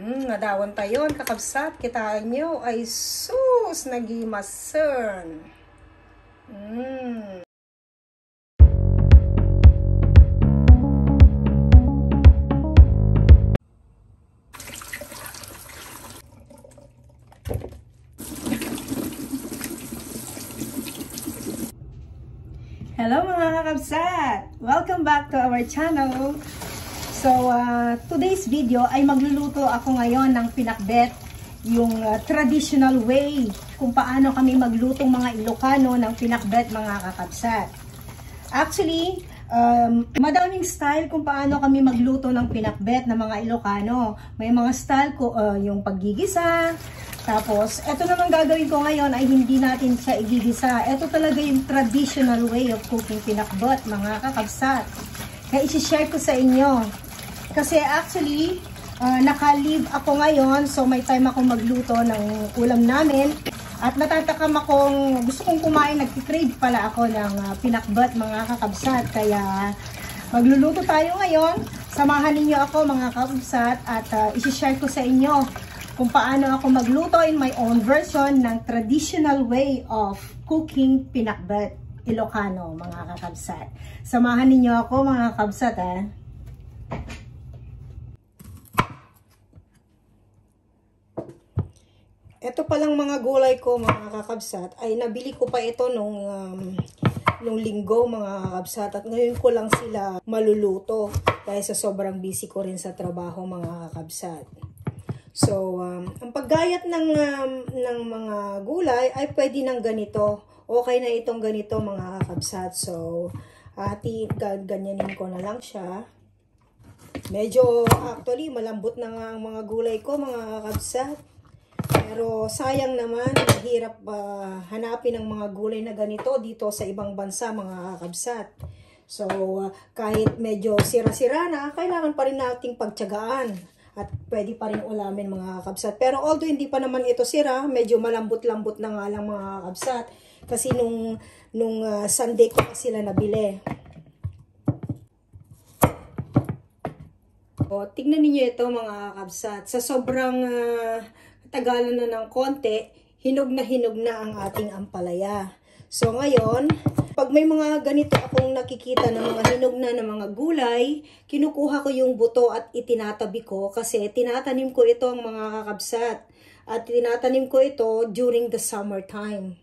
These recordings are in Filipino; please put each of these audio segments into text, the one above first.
Nadawan tayon, kakabsat. Kitaan nyo ay sus, nagimasan. Hello mga kakabsat! Welcome back to our channel. So, today's video ay magluluto ako ngayon ng pinakbet, yung traditional way kung paano kami maglutong mga Ilocano ng pinakbet mga kakabsat. Actually, madaming style kung paano kami magluto ng pinakbet ng mga Ilocano. May mga style ko, yung paggigisa. Tapos, eto naman gagawin ko ngayon ay hindi natin siya igigisa. Eto talaga yung traditional way of cooking pinakbet mga kakabsat. Kaya isi-share ko sa inyo. Kasi actually, naka-leave ako ngayon. So, may time ako magluto ng ulam namin. At natatakam akong, gusto kong kumain, nag-crave pala ako ng pinakbet mga kakabsat. Kaya, magluluto tayo ngayon. Samahan ninyo ako mga kakabsat at isi-share ko sa inyo kung paano ako magluto in my own version ng traditional way of cooking pinakbet Ilocano mga kakabsat. Samahan ninyo ako mga kakabsat Ito palang mga gulay ko mga kakabsat ay nabili ko pa ito nung linggo mga kakabsat at ngayon ko lang sila maluluto dahil sa sobrang busy ko rin sa trabaho mga kakabsat. So, ang paggayat ng mga gulay ay pwede ng ganito. Okay na itong ganito mga kakabsat. So, ganyanin ko na lang siya. Medyo actually malambot na nga ang mga gulay ko mga kakabsat. Pero sayang naman, mahirap hanapin ang mga gulay na ganito dito sa ibang bansa mga kakabsat. So, kahit medyo sira-sira na, kailangan pa rin nating pagtiyagaan. At pwede pa rin ulamin mga kakabsat. Pero although hindi pa naman ito sira, medyo malambot-lambot na nga lang mga kakabsat. Kasi nung Sunday ko pa sila nabili. O, tignan niyo ito mga kakabsat. Sa sobrang tagalan na ng konti, hinog na ang ating ampalaya. So ngayon, pag may mga ganito akong nakikita ng mga hinog na ng mga gulay, kinukuha ko yung buto at itinatabi ko kasi tinatanim ko ito ang mga kakabsat. At tinatanim ko ito during the summertime.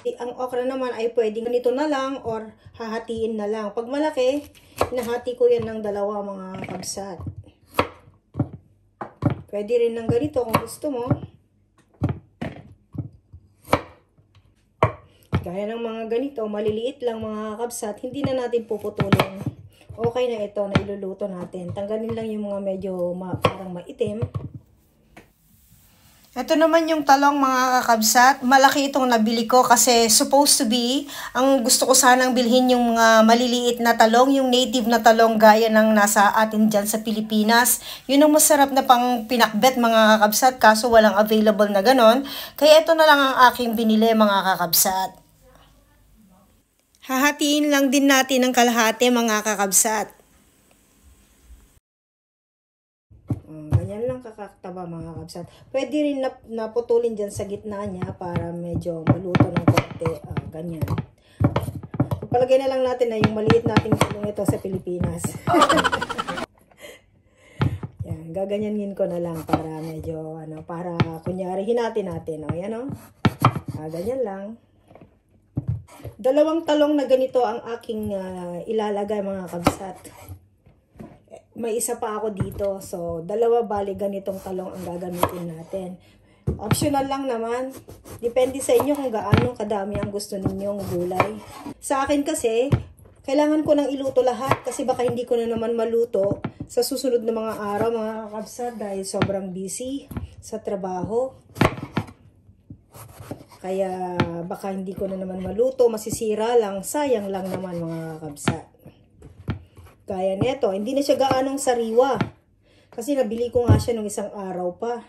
Ang okra naman ay pwedeng ganito na lang or hahatiin na lang. Pag malaki, hinahati ko yan ng dalawa mga kakabsat. Pwede rin ng ganito kung gusto mo. Gaya ng mga ganito, maliliit lang mga kakabsat, hindi na natin puputulin. Okay na ito na iluluto natin. Tanggalin lang yung mga medyo parang maitim. Ito naman yung talong mga kakabsat. Malaki itong nabili ko kasi supposed to be, ang gusto ko sanang bilhin yung mga maliliit na talong, yung native na talong gaya ng nasa atin dyan sa Pilipinas. Yun ang masarap na pang pinakbet mga kakabsat kaso walang available na ganon. Kaya ito na lang ang aking binili mga kakabsat. Hahatiin lang din natin ng kalahati mga kakabsat. Ganyan lang kakaktaba mga kakabsat. Pwede rin naputulin dyan sa gitna niya para medyo maluto ng konti. Ganyan. Palagay na lang natin na yung maliit nating tulong ito sa Pilipinas. Yan, gaganyanin ko na lang para medyo, para kunyari hinatin natin. Yan ganyan lang. Dalawang talong na ganito ang aking ilalagay mga kabsat. May isa pa ako dito. So, dalawa bali ganitong talong ang gagamitin natin. Optional lang naman. Depende sa inyo kung gaano kadami ang gusto ninyong gulay. Sa akin kasi, kailangan ko nang iluto lahat kasi baka hindi ko na naman maluto sa susunod na mga araw mga kabsat dahil sobrang busy sa trabaho. Kaya baka hindi ko na naman maluto, masisira lang, sayang lang naman mga kakabsat. Gaya nito, hindi na siya gaanong sariwa. Kasi nabili ko nga siya nung isang araw pa.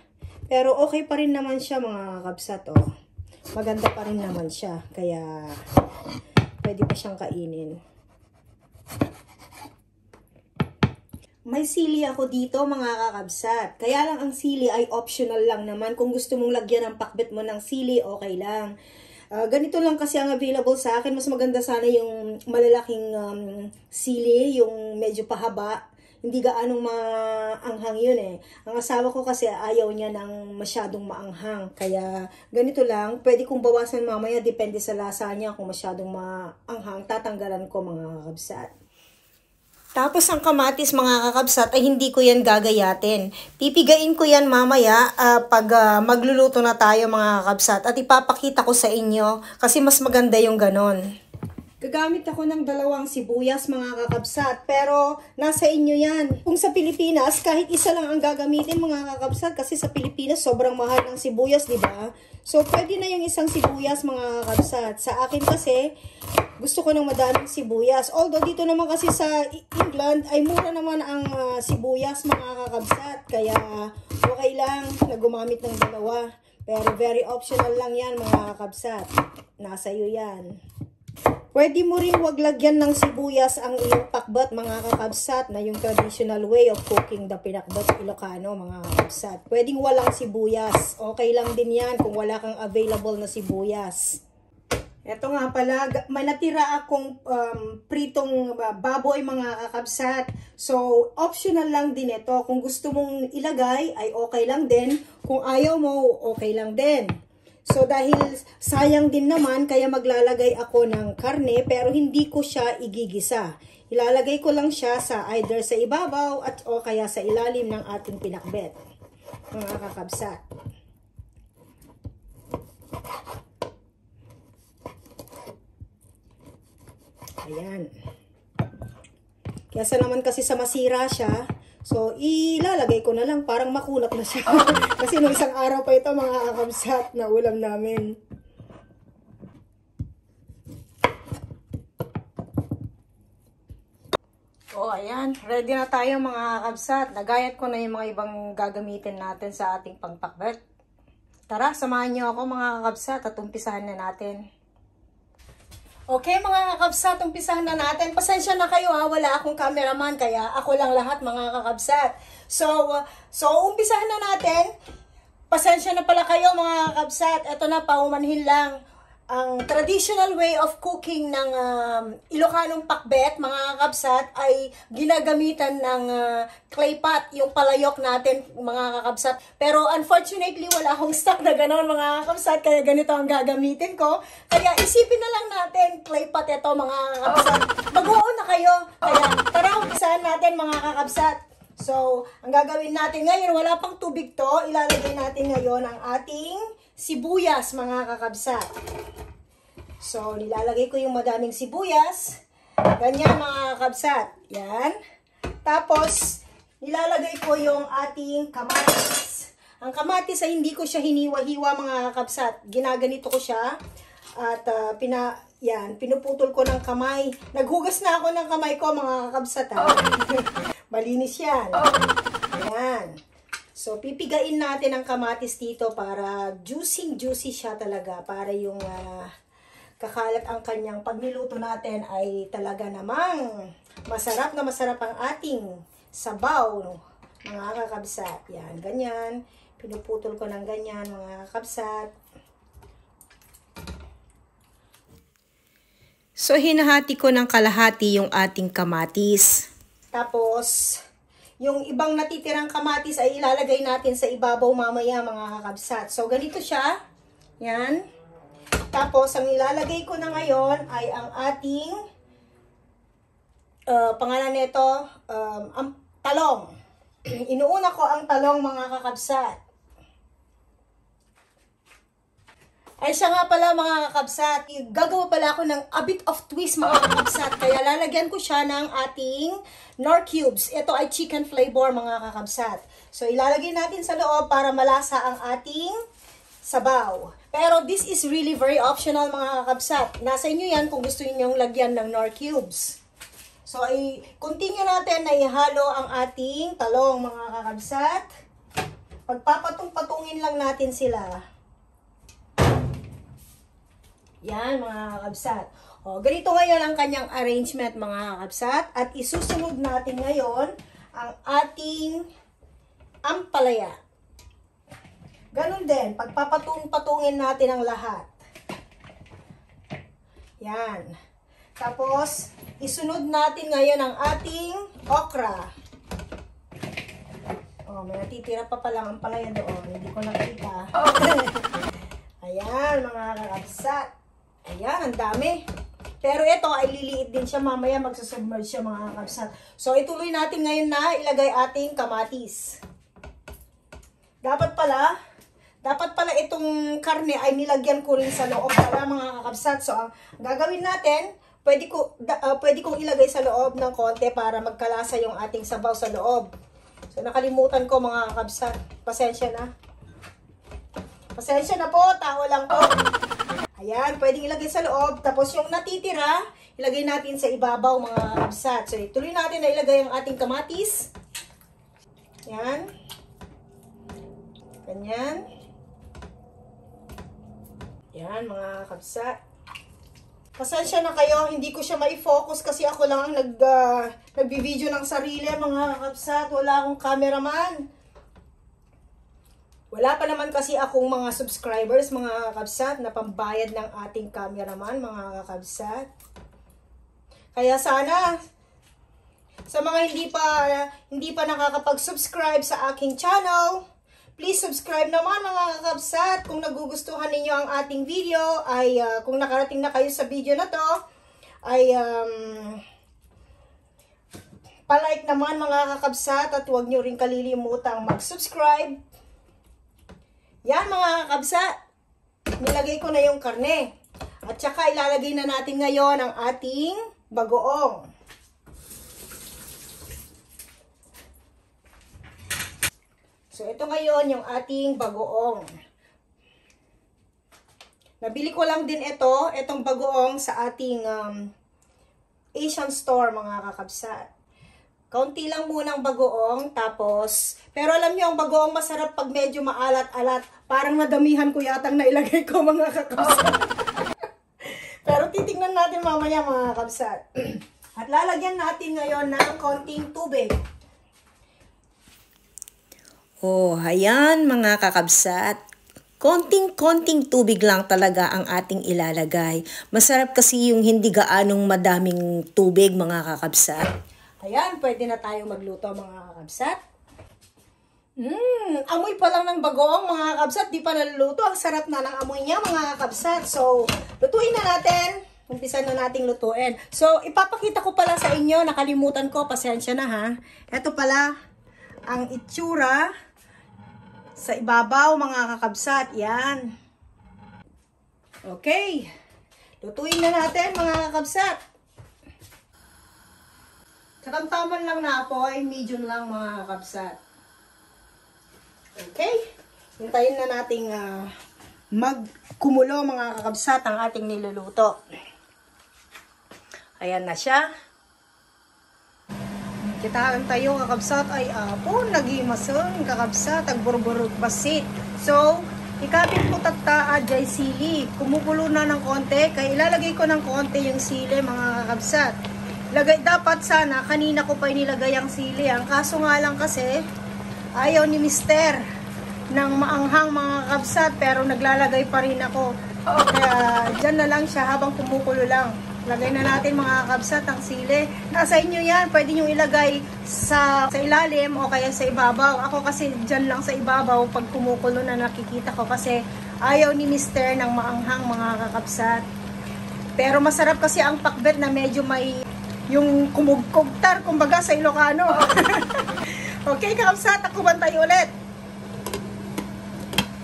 Pero okay pa rin naman siya mga kakabsat. Maganda pa rin naman siya. Kaya pwede pa siyang kainin. May sili ako dito mga kakabsat. Kaya lang ang sili ay optional lang naman. Kung gusto mong lagyan ng pakbet mo ng sili, okay lang. Ganito lang kasi ang available sa akin. Mas maganda sana yung malalaking sili, yung medyo pahaba. Hindi gaanong maanghang yun eh. Ang asawa ko kasi ayaw niya ng masyadong maanghang. Kaya ganito lang. Pwede kong bawasan mamaya. Depende sa lasa niya. Kung masyadong maanghang, tatanggalan ko mga kakabsat. Tapos ang kamatis mga kakabsat ay hindi ko yan gagayatin. Pipigain ko yan mamaya pag magluluto na tayo mga kakabsat. At ipapakita ko sa inyo kasi mas maganda yung ganon. Gagamit ako ng 2 sibuyas mga kakabsat. Pero nasa inyo yan. Kung sa Pilipinas, kahit isa lang ang gagamitin mga kakabsat. Kasi sa Pilipinas sobrang mahal ng sibuyas, di ba? So pwede na yung isang sibuyas mga kakabsat. Sa akin kasi, gusto ko ng madaming sibuyas. Although dito naman kasi sa England ay mura naman ang sibuyas mga kakabsat. Kaya okay lang na gumamit ng 2. Pero very optional lang yan mga kakabsat. Nasa iyo yan. Pwede mo rin wag lagyan ng sibuyas ang iyong pakbet mga kakabsat na yung traditional way of cooking the pinakbet Ilocano mga kakabsat. Pwedeng walang sibuyas. Okay lang din yan kung wala kang available na sibuyas. Ito nga pala, may natira akong pritong baboy mga kakabsat. So, optional lang din ito. Kung gusto mong ilagay, ay okay lang din. Kung ayaw mo, okay lang din. So, dahil sayang din naman, kaya maglalagay ako ng karne, pero hindi ko siya igigisa. Ilalagay ko lang siya sa either sa ibabaw at o kaya sa ilalim ng ating pinakbet, mga kakabsat. Ayan. Kesa naman kasi sa masira siya, so ilalagay ko na lang, parang makunat na siya. Kasi nung isang araw pa ito mga kakabsat na ulam namin. Oh, ayan. Ready na tayo mga kakabsat. Nagayat ko na yung mga ibang gagamitin natin sa ating pangpakbet. Tara, samahan niyo ako mga kakabsat at umpisahan na natin. Okay mga kakabsat, umpisahan na natin. Pasensya na kayo ha, wala akong cameraman kaya ako lang lahat mga kakabsat. So umpisahan na natin. Pasensya na pala kayo mga kakabsat. Ito na, paumanhin lang. Ang traditional way of cooking ng Ilocanong pakbet, mga kakabsat, ay ginagamitan ng clay pot, yung palayok natin, mga kakabsat. Pero unfortunately, wala akong stock na gano'n, mga kakabsat, kaya ganito ang gagamitin ko. Kaya isipin na lang natin, clay pot ito, mga kakabsat. Mag-uo na kayo. Kaya tara, umpisahan natin, mga kakabsat. So, ang gagawin natin ngayon, wala pang tubig to. Ilalagay natin ngayon ang ating sibuyas, mga kakabsat. So, nilalagay ko yung madaming sibuyas. Ganyan, mga kakabsat. Yan. Tapos, nilalagay ko yung ating kamatis. Ang kamatis ay hindi ko siya hiniwa-hiwa, mga kakabsat. Ginaganito ko siya. At, pinuputol ko ng kamay. Naghugas na ako ng kamay ko, mga kakabsat. Malinis yan. Ayan. So, pipigain natin ang kamatis dito para juicy siya talaga. Para yung kakalat ang kanyang pagliluto natin ay talaga namang masarap na masarap ang ating sabaw, no? Mga kakabsat. Yan, ganyan. Pinuputol ko ng ganyan, mga kakabsat. So, hinahati ko ng kalahati yung ating kamatis. Tapos, yung ibang natitirang kamatis ay ilalagay natin sa ibabaw mamaya, mga kakabsat. So, ganito siya. Yan. Tapos, ang ilalagay ko na ngayon ay ang ating pangalan nito, ang talong. Inuuna ko ang talong, mga kakabsat. Ay siya nga pala, mga kakabsat, gagawa pala ako ng a bit of twist, mga kakabsat. Kaya lalagyan ko siya ng ating Knorr cubes. Ito ay chicken flavor, mga kakabsat. So, ilalagay natin sa loob para malasa ang ating sabaw. Pero this is really very optional, mga kakabsat. Nasa inyo yan kung gusto niyo lagyan ng Knorr cubes. So, i-continue natin na ihalo ang ating talong, mga kakabsat. Pagpapatong-patungin lang natin sila. Yan, mga kakabsat. O, ganito ngayon ang kanyang arrangement, mga kakabsat. At isusunod natin ngayon ang ating ampalaya. Ganun din, pagpapatung-patungin natin ang lahat. Yan. Tapos, isunod natin ngayon ang ating okra. Oh, may natitira pa palang ampalaya doon. Hindi ko nakita. Ayan, mga kakabsat. Ayan, ang dami. Pero ito ay liliit din siya. Mamaya magsasubmerge siya, mga kakabsat. So, ituloy natin ngayon na ilagay ating kamatis. Dapat pala itong karne ay nilagyan ko rin sa loob para mga kakabsat. So, ang gagawin natin, pwede kong ilagay sa loob ng konti para magkalasa yung ating sabaw sa loob. So, nakalimutan ko mga kakabsat. Pasensya na. Pasensya na po, tao lang po. Ayan, pwedeng ilagay sa loob. Tapos yung natitira, ilagay natin sa ibabaw mga kakabsat. So, ituloy natin na ilagay ang ating kamatis. Ayan. Ganyan. Yan, mga kakabsat. Pasensya na kayo, hindi ko siya mai-focus kasi ako lang ang nagbi-video ng sarili, mga kakabsat. Wala akong cameraman. Wala pa naman kasi akong mga subscribers, mga kakabsat, na pambayad ng ating cameraman, mga kakabsat. Kaya sana, sa mga hindi pa nakakapag-subscribe sa aking channel, please subscribe naman mga kakabsat. Kung nagugustuhan ninyo ang ating video, ay kung nakarating na kayo sa video na to, ay palike naman mga kakabsat at huwag nyo rin kalilimutang mag-subscribe. Yan mga kakabsat, nilagay ko na yung karne. At saka ilalagay na natin ngayon ang ating bagoong. So, ito ngayon yung ating bagoong. Nabili ko lang din itong bagoong sa ating Asian store, mga kakabsat. Kaunti lang muna ang bagoong, tapos, pero alam niyo, ang bagoong masarap pag medyo maalat-alat. Parang nadamihan ko yatang nailagay ko, mga kakabsat. Pero titignan natin mamaya, mga kakabsat. At lalagyan natin ngayon ng konting tubig. Oh, ayan mga kakabsat. Konting-konting tubig lang talaga ang ating ilalagay. Masarap kasi yung hindi gaanong madaming tubig, mga kakabsat. Ayan, pwede na tayo magluto, mga kakabsat. Amoy pa lang ng bagoong, mga kakabsat. Di pa naluluto. Ang sarap na ng amoy niya, mga kakabsat. So, lutuin na natin. Umpisa na nating lutuin. So, ipapakita ko pala sa inyo. Nakalimutan ko. Pasensya na ha. Ito pala ang itsura sa ibabaw, mga kakabsat. Yan. Okay. Lutuin na natin, mga kakabsat. Katamtaman lang na po ay medium lang, mga kakabsat. Okay. Hintayin na nating magkumulo, mga kakabsat, ang ating niluluto. Ayan na siya. Kitaan tayo, kakabsat, ay apo, nagimasang kakabsat, agburburog basit. So, ikapit po tata ajay sili. Kumukulo na ng konti, kaya ilalagay ko ng konti yung sili, mga kakabsat. Dapat sana, kanina ko pa inilagay ang sili. Ang kaso nga lang kasi, ayaw ni Mister ng maanghang, mga kakabsat, pero naglalagay pa rin ako. Kaya, dyan na lang siya habang kumukulo lang. Lagay na natin, mga kakabsat, ang sili. Nasa inyo yan. Pwede nyo ilagay sa ilalim o kaya sa ibabaw. Ako kasi dyan lang sa ibabaw pag kumukulo na nakikita ko kasi ayaw ni Mister ng maanghang, mga kakabsat. Pero masarap kasi ang pakbet na medyo may yung kumugkugtar, kumbaga sa Ilocano. Okay, kakabsat, takuban tayo ulit.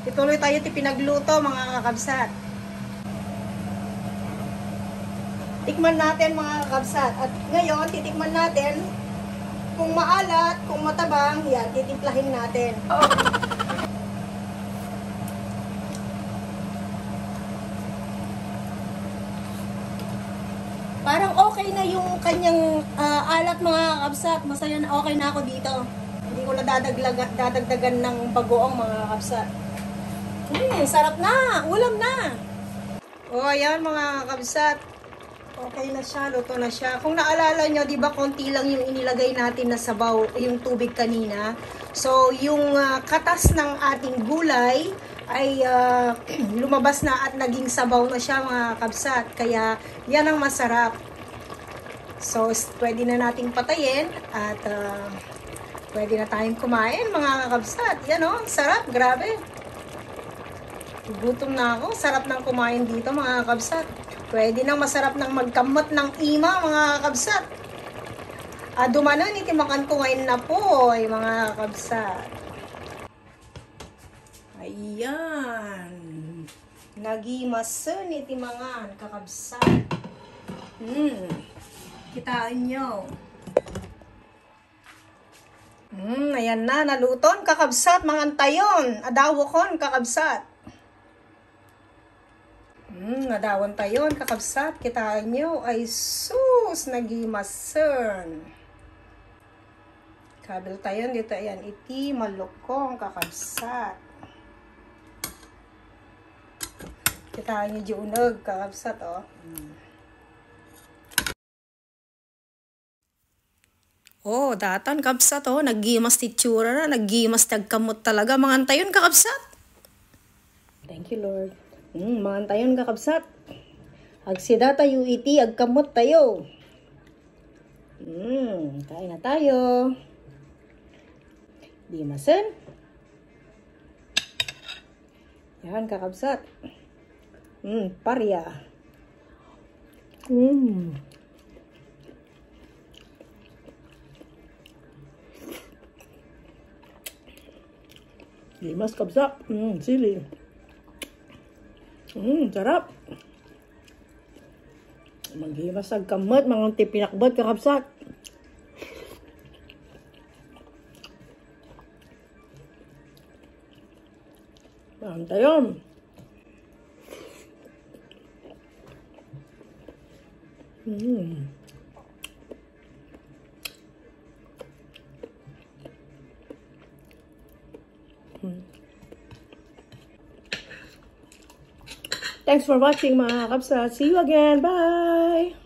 Ituloy tayo pinagluto, mga kakabsat. Tikman natin, mga kakabsat. At ngayon, titikman natin kung maalat, kung matabang, yan, titimplahin natin. Parang okay na yung kanyang alat, mga kakabsat. Masaya na, okay na ako dito. Hindi ko na dadagdagan ng bagoong, mga kakabsat. Sarap na! Ulam na! O, ayan, mga kakabsat. Okay na siya, luto na siya. Kung naalala nyo, di ba konti lang yung inilagay natin na sabaw, yung tubig kanina. So, yung katas ng ating gulay ay lumabas na at naging sabaw na siya mga kabsat. Kaya yan ang masarap. So, pwede na nating patayin at pwede na tayong kumain mga kabsat. Yan o, sarap, grabe. Gutom na ako, sarap ng kumain dito mga kabsat. Pwede nang masarap ng magkamot ng ima mga kabsat. Dumanan itimakan ko ngayon na po ay mga kabsat. Ayan. Nagimasan itimangan kakabsat. Kitaan nyo. Ayan na, naluton kakabsat mga antayon. Adawokon kakabsat. Nadawan tayon kakabsat. Kitaan nyo ay sus nagimasan. Kabil tayon dito ayan iti malukong kakabsat. Kitaan nyo diunog kakabsat oh. Oh, datan kabsat oh, naggimas titsura na, naggimas tagkamot talaga mga antayon kakabsat. Thank you Lord. Mga antayon kakabsat. Agsida tayo iti, agkamot tayo. Kain na tayo. Dimasen. Yan kakabsat. Parya. Dimas kabsat. Sili. Sarap. Maghimasag kamot, mga tipinakbot kakabsat. Antayon. Thanks for watching mga kabsat. See you again. Bye!